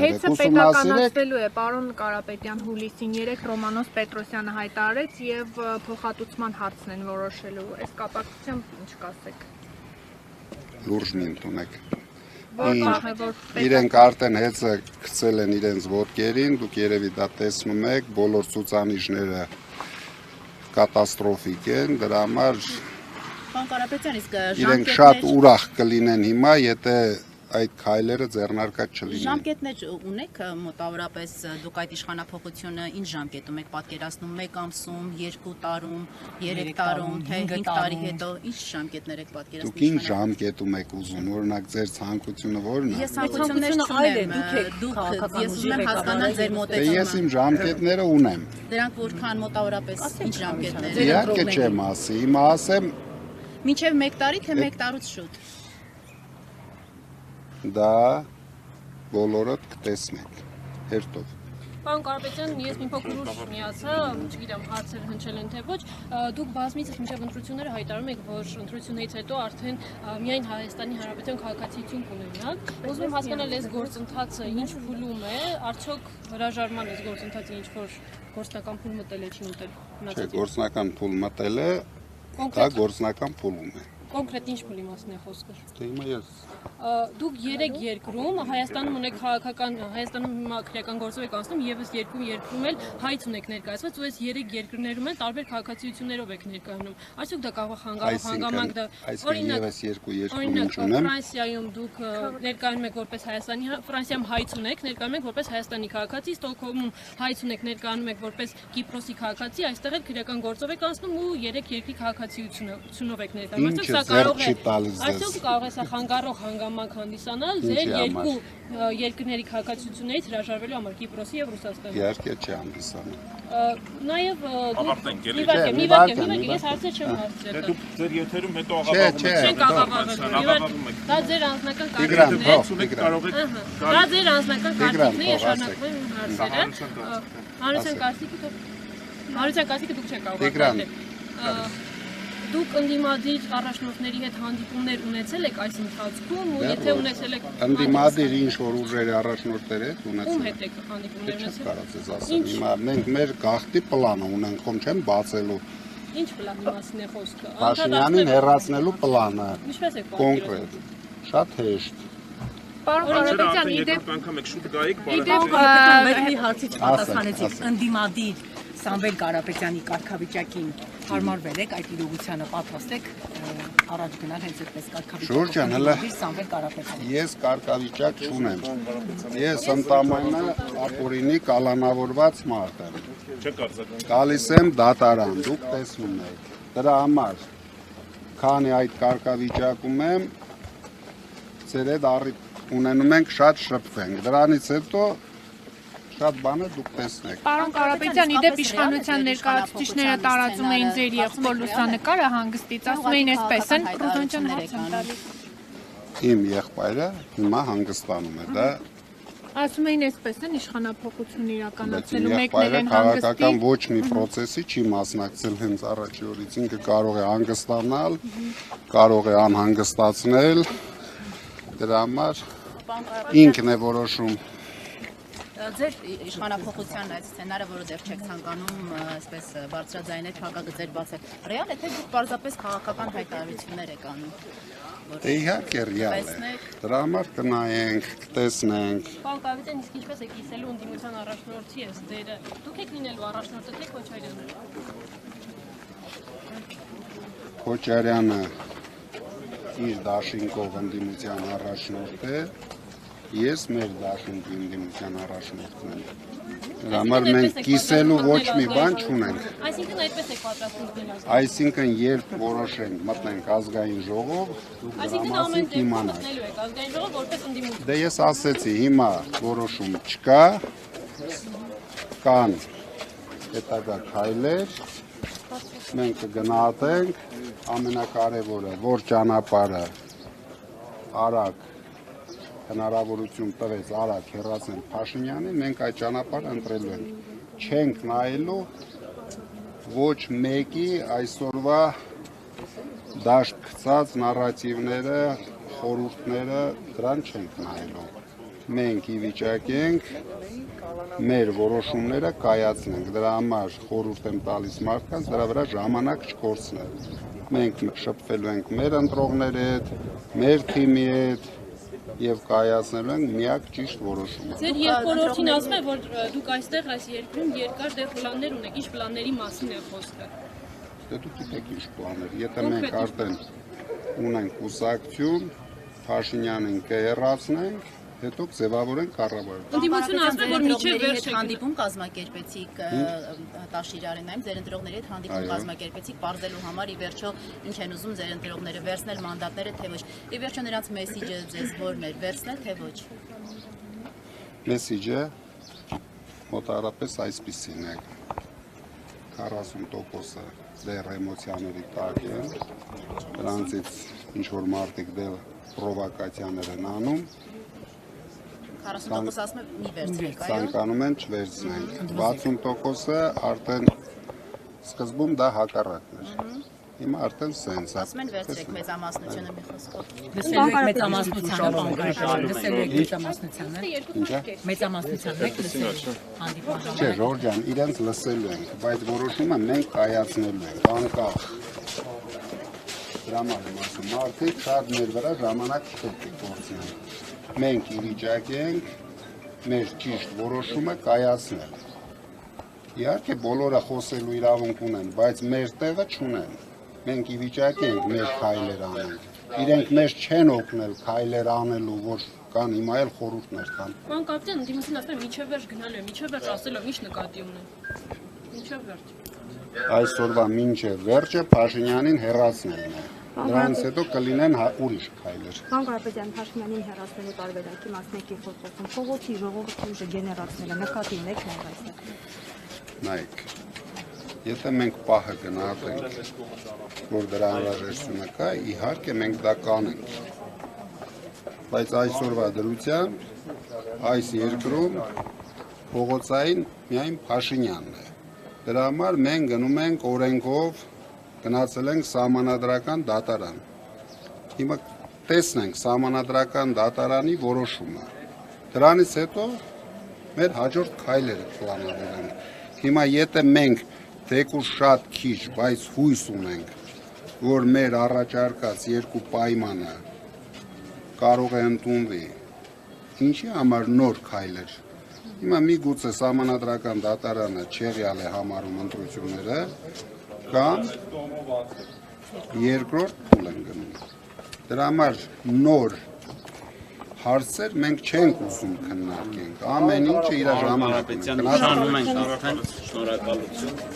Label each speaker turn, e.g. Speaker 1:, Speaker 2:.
Speaker 1: Հեծը պետականացվելու է, պարոն Կարապետյան, հուլիսին 3 Ռոմանոս Պետրոսյանը հայտարարեց եւ փոխհատուցման հարցն են որոշելու։ Այս կապակցությամբ ինչ կասեք։
Speaker 2: Լուրջ մի ընդունեք։ Իրենք արդեն հեծը գցել են իրենց ոտքերին, դուք երևի դա տեսնում եք, բոլոր ցուցանիշները կատաստրոֆիկ են, դրա համար իրենք շատ ուրախ կլինեն հիմա, եթե այդ քայլերը ձեռնարկած չլինեն։
Speaker 3: Ժամկետներ ունեք մոտավորապես դուք այդ իշխանափոխությունը ինչ ժամկետում եք պատկերացնում 1 ամսում, 2 տարում, 3 տարում, թե 5 տարի հետո ինչ ժամկետներ եք պատկերացնում։
Speaker 2: Դուք ինչ ժամկետում եք ուզում, օրինակ ձեր ցանկությունը ո՞րն է։
Speaker 3: Ես ցանկություններ չունեմ, դուք ես ուզում եմ հասկանալ ձեր մոտեցումը։
Speaker 2: Ես իմ ժամկետները ունեմ։
Speaker 3: Դրանք որքան մոտավորապես ինչ ժամկետներ։
Speaker 2: Իհարկե չեմ ասի, հիմա ասեմ
Speaker 3: մինչև 1 տարի թե 1 տարուց շուտ։
Speaker 2: Դա բոլորդ կտեսնեք, հերթով։
Speaker 4: Պարոն Կարապետյան, ես մի փոքր ուշ միացա, չգիտեմ, հարցեր հնչել են թե ոչ, դուք բազմիցս մինչև ընտրությունները հայտարարում եք, որ ընտրություններից հետո արդեն միայն Հայաստանի Հանրապետության քաղաքացիություն կունենաք։ Ուզում եմ հասկանալ, այս գործընթացը ինչ փուլում է, արդյոք հրաժարման այս գործընթացը ինչ որ գործնական փուլ մտել է, չի մտել։
Speaker 2: Չէ, գործնական փուլ մտել է, դա գործնական փուլում է։
Speaker 4: Կոնկրետ ինչ փուլի մասն է խոսքը։
Speaker 2: Դե հիմա ես
Speaker 4: Դուք 3 երկրում Հայաստանում ունեք քաղաքական Հայաստանում հիմա քրեական գործով եք անցնում եւս 2 երկրում էլ հայց ունեք ներկայացված ու այս 3 երկրներում էլ տարբեր քաղաքացիություններով եք ներկայանում։ Այսօք դա կարող է հանգամանք դա
Speaker 2: օրինակ եւս 2 երկրում ինչ ունեմ։
Speaker 4: Ֆրանսիայում դուք ներկայանում եք որպես Հայաստանի Ֆրանսիայում հայց ունեք ներկայանում եք որպես Հայաստանի քաղաքացի, Ստոկհոլմում հայց ունեք ներկայանում եք որպես Կիպրոսի քաղաքացի, այստեղ էլ քրեական գործով եք անցնում ու 3 երկրի քաղաքացիությունով եք ներկայանում։ Այսօք կարող է սա խանգարող հանգամանք հանդիսանալ ձեր 2 երկրների քաղաքացիություններից հրաժարվելու համար Կիպրոսի եւ Ռուսաստանի։
Speaker 2: Իհարկե չի հանդիսանում։
Speaker 4: Նաեւ ես հարցեր չեմ հարցրել։
Speaker 5: Դուք ձեր եթերում հետո աղավաղում եք։
Speaker 4: Դա ձեր անձնական կարծիքն է։
Speaker 5: Կարող եք
Speaker 4: Դա ձեր անձնական կարծիքն է, ես շարունակում եմ հարցերը։ Հանրության կարծիքը դուք չեք կարող ասել։ Դուք ընդդիմադիր առաջնորդների հետ հանդիպումներ ունեցել եք այս ընթացքում ու եթե ունեցել եք
Speaker 2: ընդդիմադիր ինչ որ ուժերի առաջնորդներ եք ունեցել։
Speaker 4: Ում հետ եք հանդիպումներ ունեցել։
Speaker 2: Կարծես ասեմ, հիմա մենք մեր գաղտնի պլանը ունենք, խոմ չեմ բացելու։
Speaker 4: Ինչ պլանի մասին է խոսքը։
Speaker 2: Փաշինյանին հեռացնելու պլանը։
Speaker 4: Ինչպես եք
Speaker 2: կոնկրետ։ Շատ հեշտ։
Speaker 1: Պարոն Կարապետյան, իդեպ
Speaker 5: անգամ եք շուտ գայիք,
Speaker 3: Մի հարցի չպատասխանեցիք, ընդդիմադիր Սամվել Կարապետյանի կարգավիճակին հարմարվել եք, այդ իրողությանը պատրաստ եք առաջ գնալ հենց այդպես կարգավիճակ։ Սամվել Կարապետյան։
Speaker 2: Ես կարգավիճակ չունեմ։ Ես ընդամենը ապօրինի կալանավորված մարդ եմ։ Գալիս եմ դատարան, դուք տեսնում եք։ Դրա համար, քանի այդ կարգավիճակում եմ, ձեր հետ առիթ ունենում ենք շատ շփվենք։ Դրանից հետո շատ բաներ դուք տեսնեք։
Speaker 1: Պարոն Կարապետյան, իդեպ իշխանության ներկայացուցիչները տարածում էին ձեր եղբոր լուսանկարը հանգստից, ասում էին այսպես են, Ռուզանյան հարց եմ տալիս։
Speaker 2: Իմ եղբայրը հիմա հանգստանում է, դա
Speaker 1: Ասում էին այսպես են իշխանափոխություն իրականացնելու մեկներ
Speaker 2: եղբայրը
Speaker 1: են
Speaker 2: քաղաքական ոչ մի process-ի չի մասնակցել հենց առաջի օրից, ինքը կարող է հանգստանալ, կարող է անհանգստացնել, դրա համար ինքն է որոշում։
Speaker 3: Ձեր իշխանափոխության այդ սցենարը, որը դեռ չեք ցանկանում այսպես բարձրաձայնել փակագծեր բացել, ռեալ է թե դուք պարզապես քաղաքական հայտարարություններ եք անում։
Speaker 2: Դե իհարկե ռեալ է։ Դրա համար կնայենք, կտեսնենք։
Speaker 4: Պարոն Կարապետյան, իսկ ինչպես եք կիսելու ընդդիմության առաջնորդի այս դերը։ Դուք եք լինելու առաջնորդը թե Քոչարյանը։
Speaker 2: Քոչարյանը իր դաշինքով ընդդիմության առաջնորդ է, ես մեր դաշինքի ընդդիմության առաջնորդն եմ։ Դրա համար մենք կիսելու ոչ մի բան չունենք։
Speaker 4: Այսինքն այդպես եք պատրաստվում գնալ։
Speaker 2: Այսինքն երբ որոշենք մտնենք ազգային ժողով, դուք դրա մասին կիմանաք։
Speaker 4: Մտնելու եք ազգային ժողով որպես ընդդիմություն։
Speaker 2: Դե ես ասեցի, հիմա որոշում չկա, կան հետագա քայլեր, մենք կգնահատենք, ամենակարևորը, որ ճանապարհը արագ հնարավորություն տվեց արագ հեռացնել Փաշինյանին, մենք այդ ճանապարհը ընտրելու ենք։ Չենք նայելու ոչ մեկի այսօրվա դաշտ գցած նարատիվները, խորհուրդները, դրան չենք նայելու։ մենք ի վիճակի ենք մեր որոշումները կայացնենք։ Դրա համար խորհուրդ եմ տալիս մարդկանց դրա վրա ժամանակ չկորցնել։ Մենք շփվելու ենք մեր ընտրողների հետ, մեր թիմի հետ եւ կայացնելու ենք միակ ճիշտ որոշումը։
Speaker 4: Ձեր երկրորդին ասում է, որ դուք այստեղ այս երկրում երկար դեռ պլաններ ունեք, ինչ պլանների մասին է խոսքը։
Speaker 2: Դե դուք գիտեք ինչ պլաններ։ Եթե մենք արդեն ունենք կուսակցություն, Փաշինյանին կհեռացնենք, հետո ձևավորենք կառավարություն։
Speaker 4: Ընդդիմությունը ասում է, որ միջև վերջ եք
Speaker 3: հանդիպում կազմակերպեցիք Տաշիր Արենայում, ձեր ընտրողների հետ հանդիպում կազմակերպեցիք, բարձելու համար ի վերջո ինչ են ուզում ձեր ընտրողները, վերցնել մանդատները, թե ոչ։ Ի վերջո նրանց մեսիջը ձեզ որն էր, վերցնել թե ոչ։
Speaker 2: Մեսիջը մոտարապես այսպիսին է. 40%-ը դեռ էմոցիաների տակ են, դրանցից ինչ-որ մարդիկ դեռ պրովոկացիաներ են անում,
Speaker 3: 40% ասում է մի վերցրեք, այո։
Speaker 2: Ցանկանում են չվերցնենք, 60%-ը արդեն սկզբում դա հակառակն էր, հիմա արդեն սենց է։
Speaker 3: Ասում են վերցրեք մեծամասնությունը մի խոսքով։ Լսելու եք մեծամասնությանը, պարոն Ղարաբաղյան, լսելու եք մեծամասնությանը։
Speaker 2: Ինչա՞։
Speaker 3: Մեծամասնությանը եք լսելու հանդիպման։
Speaker 2: Չէ, Ժորժ ջան, իրենց լսելու ենք, բայց որոշումը մենք կայացնելու ենք, անկախ։ Դրա համար եմ ասում, մարդիկ շատ մեր վրա ժամանակ չպետք է կորցնեն։ Մենք ի վիճակի ենք մեր ճիշտ որոշումը կայացնել։ Իհարկե բոլորը խոսելու իրավունք ունեն, բայց մեր տեղը չունեն։ Մենք ի վիճակի ենք մեր քայլեր անել։ Իրենք մեզ չեն օգնել քայլեր անելու, որ կան հիմա էլ խորհուրդներ կան։
Speaker 4: Պարոն կապիտան, ընդդիմությունը ասում է միջև վերջ գնալու է, միջև վերջ ասելով ինչ նկատի ունեն։ Միջև վերջ։
Speaker 2: Այսօրվա մինչև վերջը Փաշինյանին հեռացնելն է։ Դրանից հետո կլինեն ուրիշ քայլեր։
Speaker 6: Պարոն Ղարաբաղյան, Փաշինյանին հեռացնելու տարբերակի մասին եք խոսում։ Փողոցի ժողովրդի ուժը գեներացնելը նկատի ունեք նաև այստեղ։
Speaker 2: Նայեք, եթե մենք պահը գնահատենք, որ դրա անհրաժեշտությունը կա, իհարկե մենք դա կանենք։ Բայց այսօրվա դրությամբ այս երկրում փողոցային միայն Փաշինյանն է։ Դրա համար մենք գնում ենք օրենքով գնացել ենք սահմանադրական դատարան։ Հիմա տեսնենք սահմանադրական դատարանի որոշումը։ Դրանից հետո մեր հաջորդ քայլերը պլանավորել ենք։ Հիմա եթե մենք թեկուզ շատ քիչ, բայց հույս ունենք, որ մեր առաջարկած երկու պայմանը կարող է ընդունվի, ինչի համար նոր քայլեր։ Հիմա միգուցե սահմանադրական դատարանը չեղյալ է համարում ընտրությունները, կամ երկրորդ փուլ են գնում։ Դրա համար նոր հարցեր մենք չենք ուզում քննարկենք։ Ամեն ինչը իր ժամանակին։
Speaker 5: Շնորհակալություն։